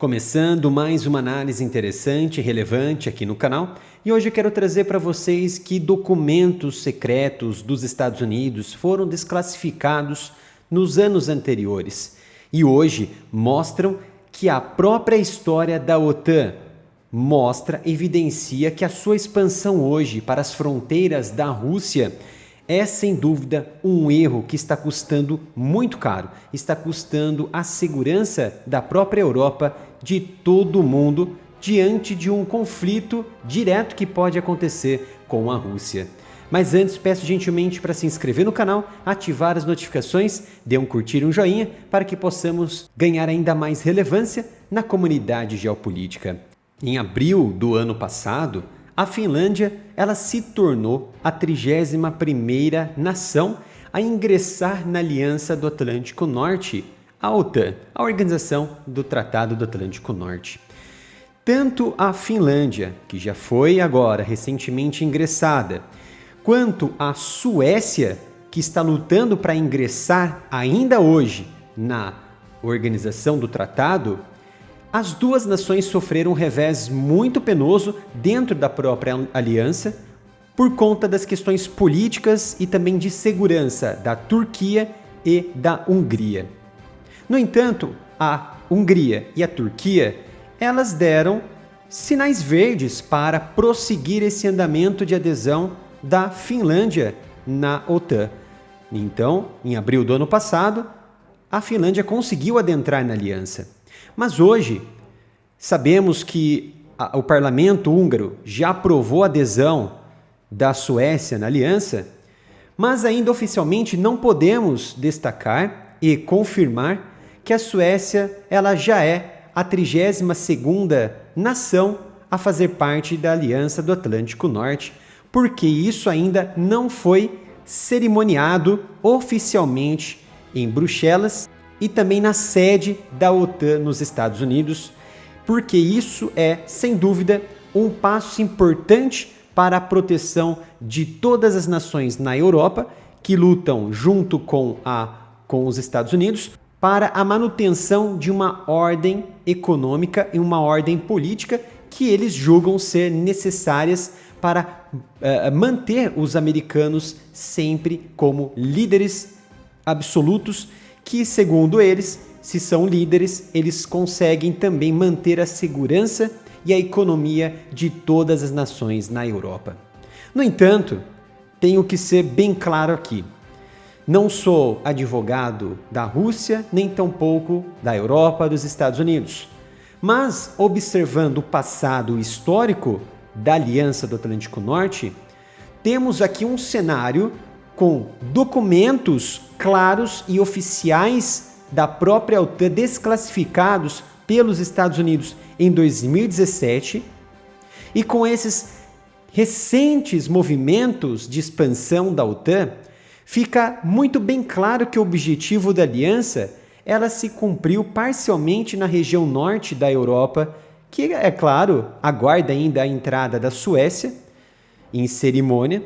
Começando mais uma análise interessante e relevante aqui no canal, e hoje eu quero trazer para vocês que documentos secretos dos Estados Unidos foram desclassificados nos anos anteriores e hoje mostram que a própria história da OTAN evidencia que a sua expansão hoje para as fronteiras da Rússia é sem dúvida um erro que está custando muito caro, está custando a segurança da própria Europa, de todo o mundo, diante de um conflito direto que pode acontecer com a Rússia. Mas antes, peço gentilmente para se inscrever no canal, ativar as notificações, dê um curtir e um joinha para que possamos ganhar ainda mais relevância na comunidade geopolítica. Em abril do ano passado, a Finlândia ela se tornou a 31ª nação a ingressar na Aliança do Atlântico Norte, a OTAN, a Organização do Tratado do Atlântico Norte. Tanto a Finlândia, que já foi agora recentemente ingressada, quanto a Suécia, que está lutando para ingressar ainda hoje na Organização do Tratado, as duas nações sofreram um revés muito penoso dentro da própria aliança por conta das questões políticas e também de segurança da Turquia e da Hungria. No entanto, a Hungria e a Turquia, elas deram sinais verdes para prosseguir esse andamento de adesão da Finlândia na OTAN. Então, em abril do ano passado, a Finlândia conseguiu adentrar na aliança. Mas hoje, sabemos que o parlamento húngaro já aprovou a adesão da Suécia na aliança, mas ainda oficialmente não podemos destacar e confirmar que a Suécia ela já é a 32ª nação a fazer parte da Aliança do Atlântico Norte, porque isso ainda não foi cerimoniado oficialmente em Bruxelas e também na sede da OTAN nos Estados Unidos, porque isso é, sem dúvida, um passo importante para a proteção de todas as nações na Europa que lutam junto com os Estados Unidos para a manutenção de uma ordem econômica e uma ordem política que eles julgam ser necessárias para manter os americanos sempre como líderes absolutos que, segundo eles, se são líderes, eles conseguem também manter a segurança e a economia de todas as nações na Europa. No entanto, tenho que ser bem claro aqui. Não sou advogado da Rússia, nem tampouco da Europa, dos Estados Unidos. Mas, observando o passado histórico da Aliança do Atlântico Norte, temos aqui um cenário com documentos claros e oficiais da própria OTAN desclassificados pelos Estados Unidos em 2017 e com esses recentes movimentos de expansão da OTAN, fica muito bem claro que o objetivo da aliança ela se cumpriu parcialmente na região norte da Europa, que, é claro, aguarda ainda a entrada da Suécia em cerimônia.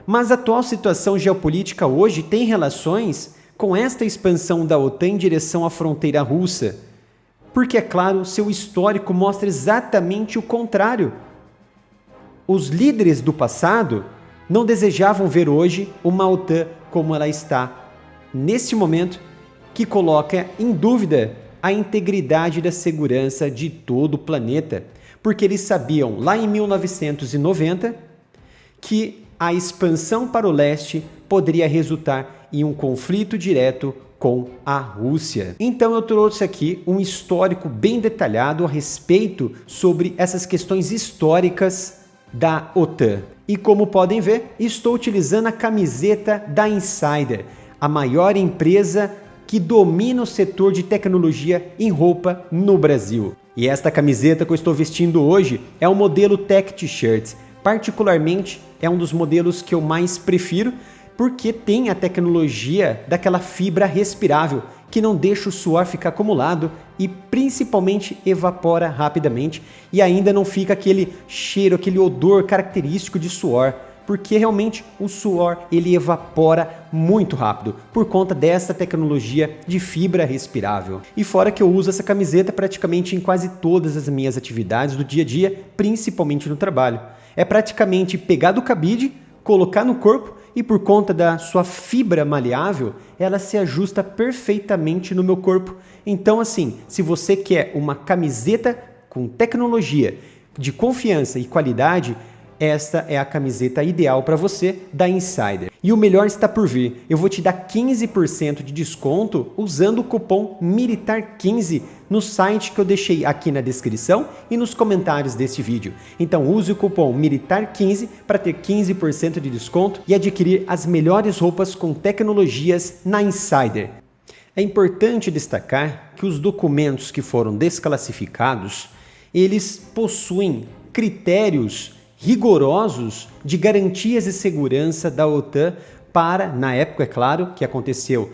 Mas a atual situação geopolítica hoje tem relações com esta expansão da OTAN em direção à fronteira russa, porque, é claro, seu histórico mostra exatamente o contrário. Os líderes do passado não desejavam ver hoje uma OTAN como ela está nesse momento, que coloca em dúvida a integridade da segurança de todo o planeta, porque eles sabiam lá em 1990 que a expansão para o leste poderia resultar em um conflito direto com a Rússia. Então eu trouxe aqui um histórico bem detalhado a respeito sobre essas questões históricas da OTAN. E como podem ver, estou utilizando a camiseta da Insider, a maior empresa que domina o setor de tecnologia em roupa no Brasil. E esta camiseta que eu estou vestindo hoje é o modelo Tech T-Shirt. Particularmente, é um dos modelos que eu mais prefiro, porque tem a tecnologia daquela fibra respirável, que não deixa o suor ficar acumulado e principalmente evapora rapidamente e ainda não fica aquele cheiro, aquele odor característico de suor, porque realmente o suor ele evapora muito rápido por conta dessa tecnologia de fibra respirável. E fora que eu uso essa camiseta praticamente em quase todas as minhas atividades do dia a dia, principalmente no trabalho. É praticamente pegar do cabide, colocar no corpo e por conta da sua fibra maleável, ela se ajusta perfeitamente no meu corpo. Então assim, se você quer uma camiseta com tecnologia, de confiança e qualidade, esta é a camiseta ideal para você da Insider. E o melhor está por vir. Eu vou te dar 15% de desconto usando o cupom MILITAR15 no site que eu deixei aqui na descrição e nos comentários deste vídeo. Então use o cupom MILITAR15 para ter 15% de desconto e adquirir as melhores roupas com tecnologias na Insider. É importante destacar que os documentos que foram desclassificados, eles possuem critérios rigorosos de garantias de segurança da OTAN para, na época, é claro, que aconteceu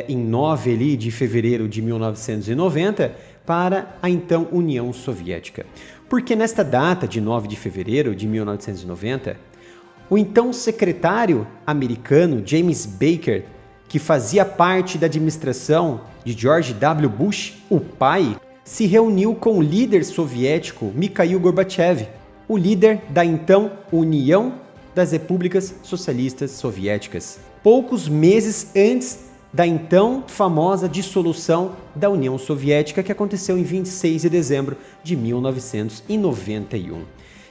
em 9 de fevereiro de 1990, para a então União Soviética. Porque nesta data de 9 de fevereiro de 1990, o então secretário americano James Baker, que fazia parte da administração de George W. Bush, o pai, se reuniu com o líder soviético Mikhail Gorbachev, o líder da então União das Repúblicas Socialistas Soviéticas, poucos meses antes da então famosa dissolução da União Soviética, que aconteceu em 26 de dezembro de 1991.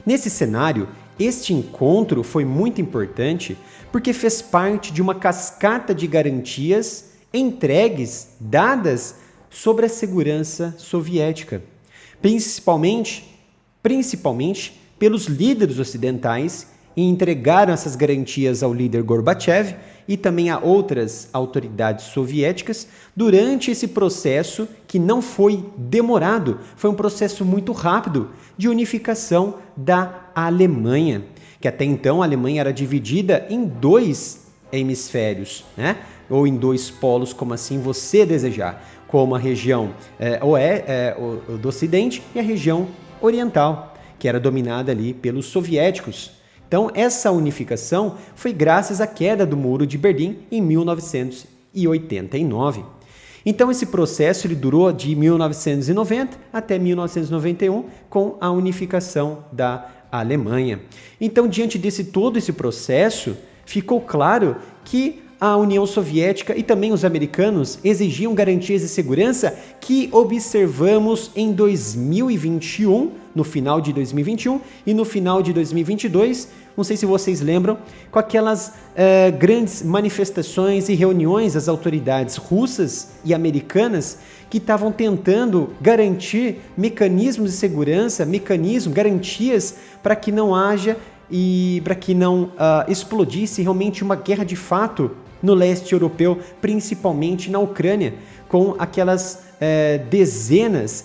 Nesse cenário, este encontro foi muito importante porque fez parte de uma cascata de garantias entregues, dadas sobre a segurança soviética, principalmente pelos líderes ocidentais, e entregaram essas garantias ao líder Gorbachev e também a outras autoridades soviéticas durante esse processo que não foi demorado, foi um processo muito rápido de unificação da Alemanha, que até então a Alemanha era dividida em 2 hemisférios, né? Ou em 2 polos, como assim você desejar, como a região do Ocidente e a região oriental, que era dominada ali pelos soviéticos. Então, essa unificação foi graças à queda do Muro de Berlim em 1989. Então, esse processo ele durou de 1990 até 1991, com a unificação da Alemanha. Então, diante desse todo esse processo, ficou claro que a União Soviética e também os americanos exigiam garantias de segurança que observamos em 2021, no final de 2021 e no final de 2022, não sei se vocês lembram, com aquelas grandes manifestações e reuniões das autoridades russas e americanas que estavam tentando garantir mecanismos de segurança, garantias para que não haja e para que não explodisse realmente uma guerra de fato no leste europeu, principalmente na Ucrânia, com aquelas dezenas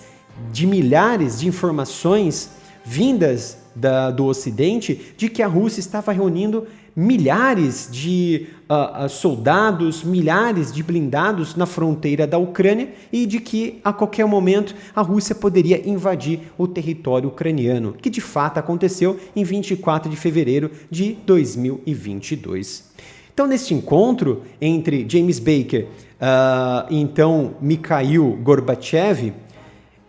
de milhares de informações vindas do Ocidente de que a Rússia estava reunindo milhares de soldados, milhares de blindados na fronteira da Ucrânia e de que a qualquer momento a Rússia poderia invadir o território ucraniano, que de fato aconteceu em 24 de fevereiro de 2022. Então, neste encontro entre James Baker e então Mikhail Gorbachev,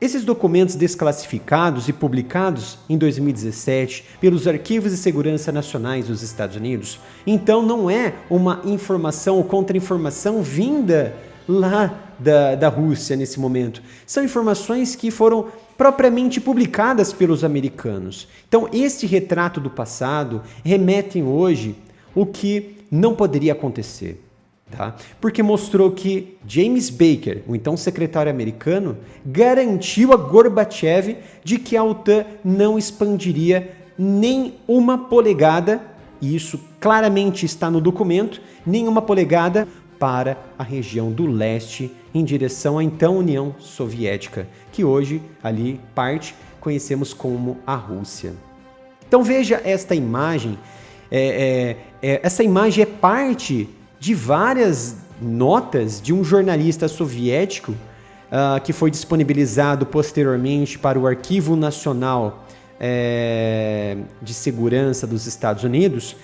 esses documentos desclassificados e publicados em 2017 pelos Arquivos de Segurança Nacionais dos Estados Unidos, então não é uma informação ou contra-informação vinda lá da Rússia nesse momento. São informações que foram propriamente publicadas pelos americanos. Então, este retrato do passado remetem hoje o que não poderia acontecer. Tá? Porque mostrou que James Baker, o então secretário americano, garantiu a Gorbachev de que a OTAN não expandiria nem uma polegada, e isso claramente está no documento, nem uma polegada para a região do leste em direção à então União Soviética, que hoje ali conhecemos como a Rússia. Então veja esta imagem, essa imagem é parte de várias notas de um jornalista soviético que foi disponibilizado posteriormente para o Arquivo Nacional de Segurança dos Estados Unidos,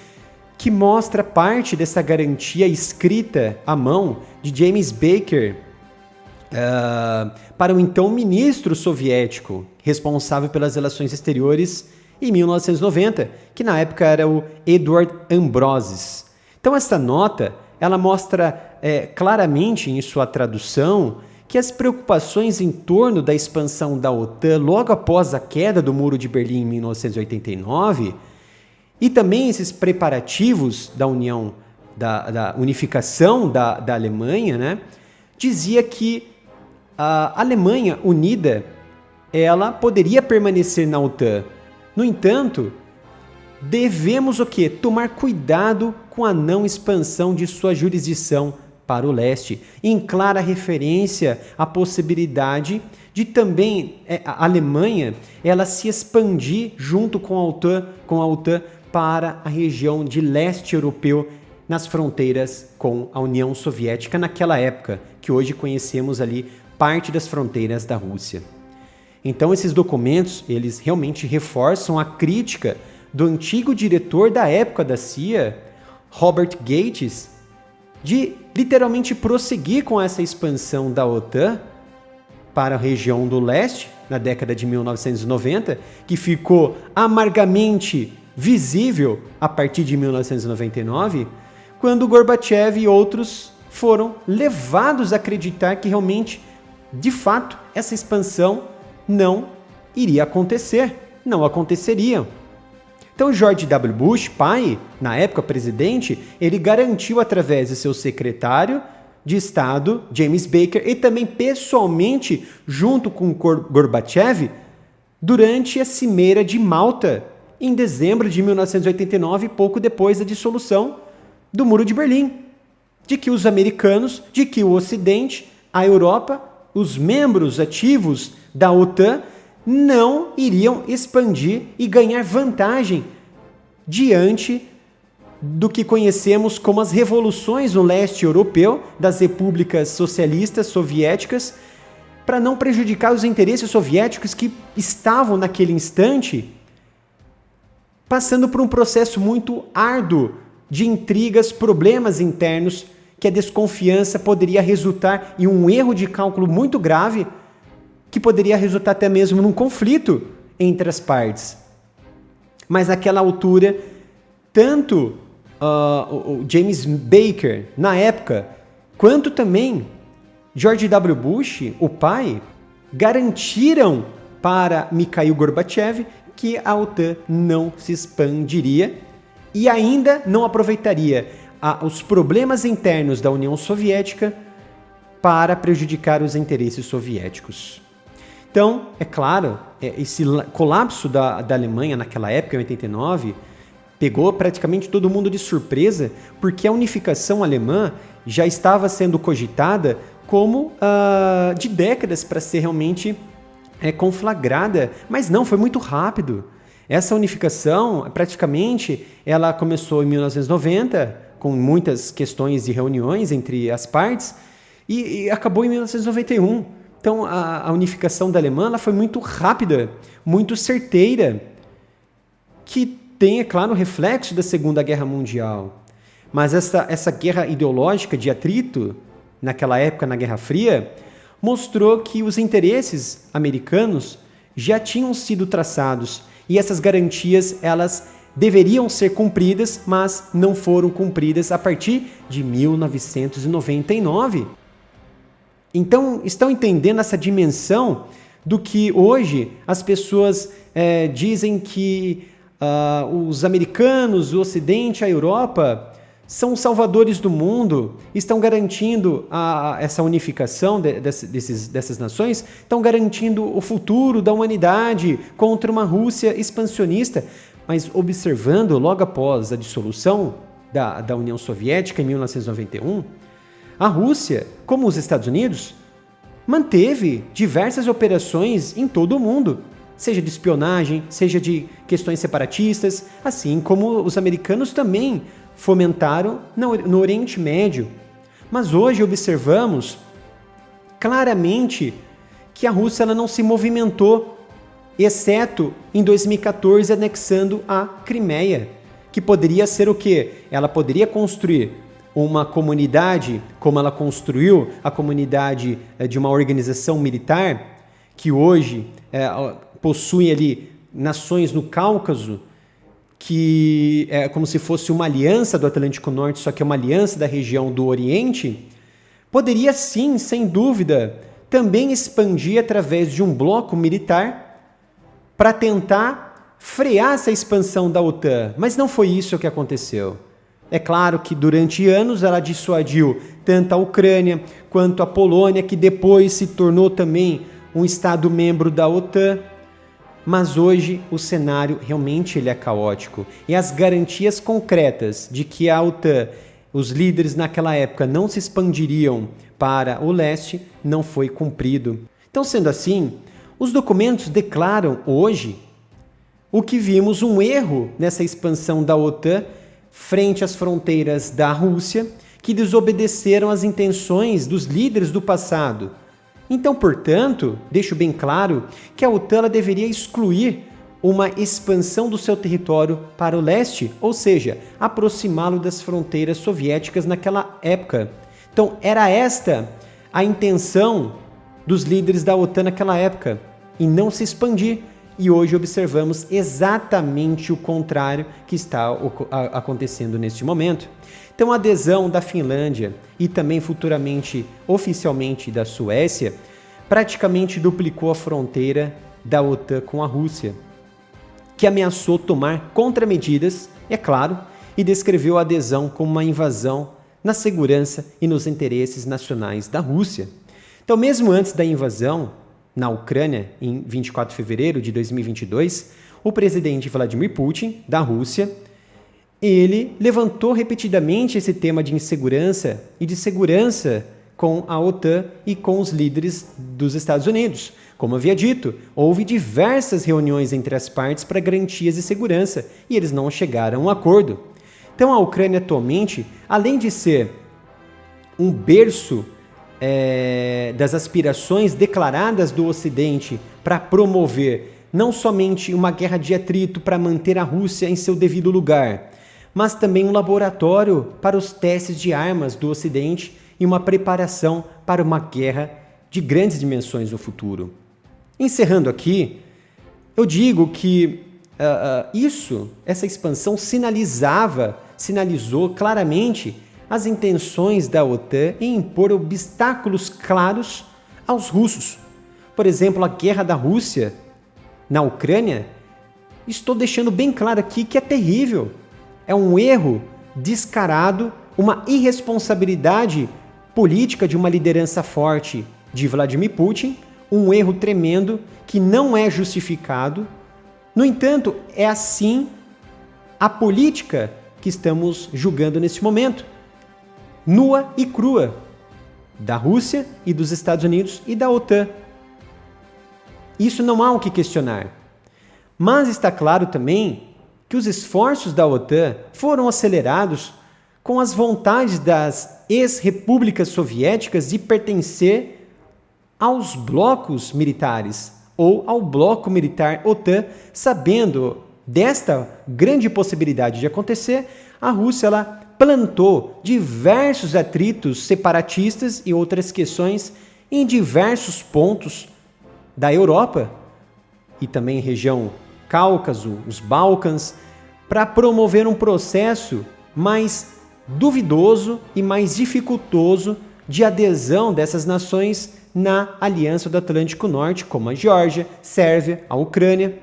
que mostra parte dessa garantia escrita à mão de James Baker para o então ministro soviético responsável pelas relações exteriores em 1990, que na época era o Edward Ambrosis. Então essa nota, ela mostra claramente em sua tradução que as preocupações em torno da expansão da OTAN logo após a queda do Muro de Berlim em 1989 e também esses preparativos da união, da unificação da Alemanha, né, dizia que a Alemanha unida ela poderia permanecer na OTAN. No entanto, devemos o quê? Tomar cuidado com a não expansão de sua jurisdição para o leste, em clara referência à possibilidade de também a Alemanha ela se expandir junto com a OTAN para a região de leste europeu nas fronteiras com a União Soviética naquela época, que hoje conhecemos ali parte das fronteiras da Rússia. Então esses documentos, eles realmente reforçam a crítica do antigo diretor da época da CIA, Robert Gates, de literalmente prosseguir com essa expansão da OTAN para a região do leste, na década de 1990, que ficou amargamente visível a partir de 1999, quando Gorbachev e outros foram levados a acreditar que realmente, de fato, essa expansão não iria acontecer, não aconteceria. Então George W. Bush, pai, na época presidente, ele garantiu através de seu secretário de Estado, James Baker, e também pessoalmente junto com Gorbachev, durante a Cimeira de Malta, em dezembro de 1989, pouco depois da dissolução do Muro de Berlim, de que os americanos, de que o Ocidente, a Europa, os membros ativos da OTAN não iriam expandir e ganhar vantagem diante do que conhecemos como as revoluções no leste europeu das repúblicas socialistas soviéticas, para não prejudicar os interesses soviéticos que estavam naquele instante passando por um processo muito árduo de intrigas, problemas internos, que a desconfiança poderia resultar em um erro de cálculo muito grave, que poderia resultar até mesmo num conflito entre as partes. Mas naquela altura, tanto o James Baker, na época, quanto também George W. Bush, o pai, garantiram para Mikhail Gorbachev que a OTAN não se expandiria e ainda não aproveitaria os problemas internos da União Soviética para prejudicar os interesses soviéticos. Então, é claro, esse colapso da Alemanha naquela época, em 89, pegou praticamente todo mundo de surpresa, porque a unificação alemã já estava sendo cogitada como de décadas para ser realmente conflagrada, mas não, foi muito rápido. Essa unificação, praticamente, ela começou em 1990, com muitas questões e reuniões entre as partes, e acabou em 1991. Então, a unificação da Alemanha ela foi muito rápida, muito certeira, que tem, é claro, reflexo da Segunda Guerra Mundial. Mas essa guerra ideológica de atrito, naquela época, na Guerra Fria, mostrou que os interesses americanos já tinham sido traçados e essas garantias elas deveriam ser cumpridas, mas não foram cumpridas a partir de 1999. Então, estão entendendo essa dimensão do que hoje as pessoas dizem que os americanos, o Ocidente, a Europa são os salvadores do mundo, estão garantindo essa unificação dessas nações, estão garantindo o futuro da humanidade contra uma Rússia expansionista. Mas observando logo após a dissolução da União Soviética em 1991, a Rússia, como os Estados Unidos, manteve diversas operações em todo o mundo, seja de espionagem, seja de questões separatistas, assim como os americanos também fomentaram no Oriente Médio. Mas hoje observamos claramente que a Rússia ela não se movimentou, exceto em 2014 anexando a Crimeia. que poderia ser o quê? Ela poderia construir uma comunidade, como ela construiu a comunidade de uma organização militar, que hoje possui ali nações no Cáucaso, que é como se fosse uma aliança do Atlântico Norte, só que é uma aliança da região do Oriente, poderia sim, sem dúvida, também expandir através de um bloco militar para tentar frear essa expansão da OTAN. Mas não foi isso que aconteceu. É claro que durante anos ela dissuadiu tanto a Ucrânia quanto a Polônia, que depois se tornou também um Estado membro da OTAN. Mas hoje o cenário realmente ele é caótico. E as garantias concretas de que a OTAN, os líderes naquela época, não se expandiriam para o leste, não foi cumprido. Então, sendo assim, os documentos declaram hoje o que vimos um erro nessa expansão da OTAN frente às fronteiras da Rússia, que desobedeceram às intenções dos líderes do passado. Então, portanto, deixo bem claro que a OTAN ela deveria excluir uma expansão do seu território para o leste, ou seja, aproximá-lo das fronteiras soviéticas naquela época. Então, era esta a intenção dos líderes da OTAN naquela época, e não se expandir. E hoje observamos exatamente o contrário que está acontecendo neste momento. Então, a adesão da Finlândia e também futuramente, oficialmente, da Suécia, praticamente duplicou a fronteira da OTAN com a Rússia, que ameaçou tomar contramedidas, é claro, e descreveu a adesão como uma invasão na segurança e nos interesses nacionais da Rússia. Então, mesmo antes da invasão na Ucrânia, em 24 de fevereiro de 2022, o presidente Vladimir Putin, da Rússia, ele levantou repetidamente esse tema de insegurança e de segurança com a OTAN e com os líderes dos Estados Unidos. Como havia dito, houve diversas reuniões entre as partes para garantias de segurança e eles não chegaram a um acordo. Então a Ucrânia atualmente, além de ser um berço das aspirações declaradas do Ocidente para promover não somente uma guerra de atrito para manter a Rússia em seu devido lugar, mas também um laboratório para os testes de armas do Ocidente e uma preparação para uma guerra de grandes dimensões no futuro. Encerrando aqui, eu digo que essa expansão sinalizou claramente as intenções da OTAN em impor obstáculos claros aos russos. Por exemplo, a guerra da Rússia na Ucrânia, estou deixando bem claro aqui que é terrível. É um erro descarado, uma irresponsabilidade política de uma liderança forte de Vladimir Putin, um erro tremendo que não é justificado. No entanto, é assim a política que estamos julgando neste momento, nua e crua, da Rússia e dos Estados Unidos e da OTAN. Isso não há o que questionar. Mas está claro também que os esforços da OTAN foram acelerados com as vontades das ex-repúblicas soviéticas de pertencer aos blocos militares ou ao bloco militar OTAN, sabendo desta grande possibilidade de acontecer, a Rússia ela plantou diversos atritos separatistas e outras questões em diversos pontos da Europa e também região Cáucaso, os Balcãs, para promover um processo mais duvidoso e mais dificultoso de adesão dessas nações na Aliança do Atlântico Norte, como a Geórgia, Sérvia, a Ucrânia,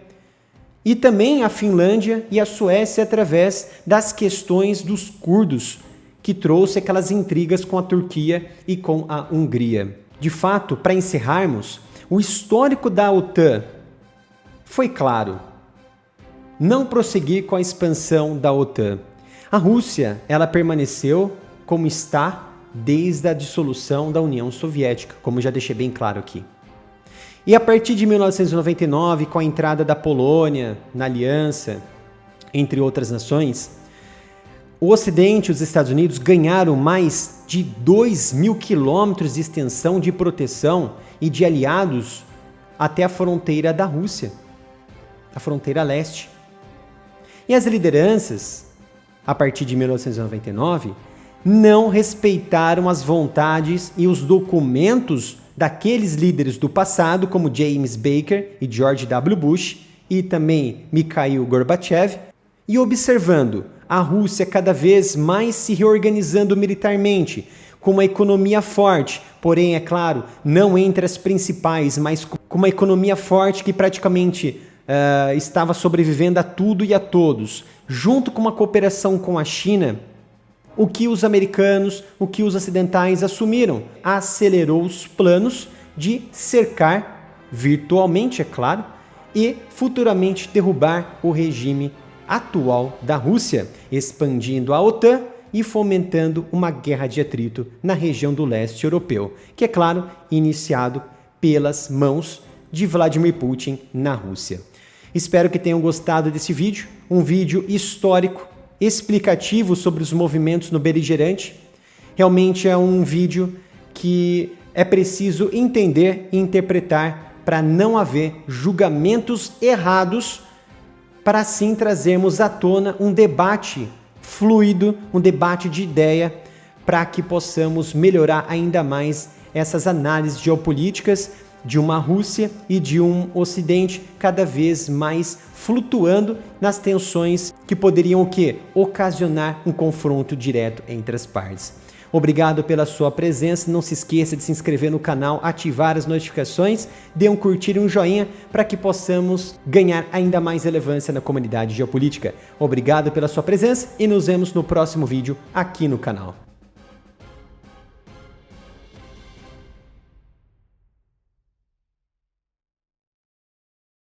e também a Finlândia e a Suécia através das questões dos curdos, que trouxe aquelas intrigas com a Turquia e com a Hungria. De fato, para encerrarmos, o histórico da OTAN foi claro: não prosseguir com a expansão da OTAN. A Rússia, ela permaneceu como está desde a dissolução da União Soviética, como já deixei bem claro aqui. E a partir de 1999, com a entrada da Polônia na aliança, entre outras nações, o Ocidente e os Estados Unidos ganharam mais de 2.000 quilômetros de extensão de proteção e de aliados até a fronteira da Rússia, a fronteira leste. E as lideranças a partir de 1999, não respeitaram as vontades e os documentos daqueles líderes do passado, como James Baker e George W. Bush, e também Mikhail Gorbachev, e observando a Rússia cada vez mais se reorganizando militarmente, com uma economia forte, porém, é claro, não entre as principais, mas com uma economia forte que praticamente estava sobrevivendo a tudo e a todos, junto com uma cooperação com a China. O que os americanos, o que os ocidentais assumiram? Acelerou os planos de cercar, virtualmente, é claro, e futuramente derrubar o regime atual da Rússia, expandindo a OTAN e fomentando uma guerra de atrito na região do leste europeu, que é claro, iniciado pelas mãos de Vladimir Putin na Rússia. Espero que tenham gostado desse vídeo, um vídeo histórico, explicativo sobre os movimentos no beligerante. Realmente é um vídeo que é preciso entender e interpretar para não haver julgamentos errados, para assim trazermos à tona um debate fluido, um debate de ideia, para que possamos melhorar ainda mais essas análises geopolíticas de uma Rússia e de um Ocidente cada vez mais flutuando nas tensões que poderiam o quê? Ocasionar um confronto direto entre as partes. Obrigado pela sua presença, não se esqueça de se inscrever no canal, ativar as notificações, dê um curtir e um joinha para que possamos ganhar ainda mais relevância na comunidade geopolítica. Obrigado pela sua presença e nos vemos no próximo vídeo aqui no canal.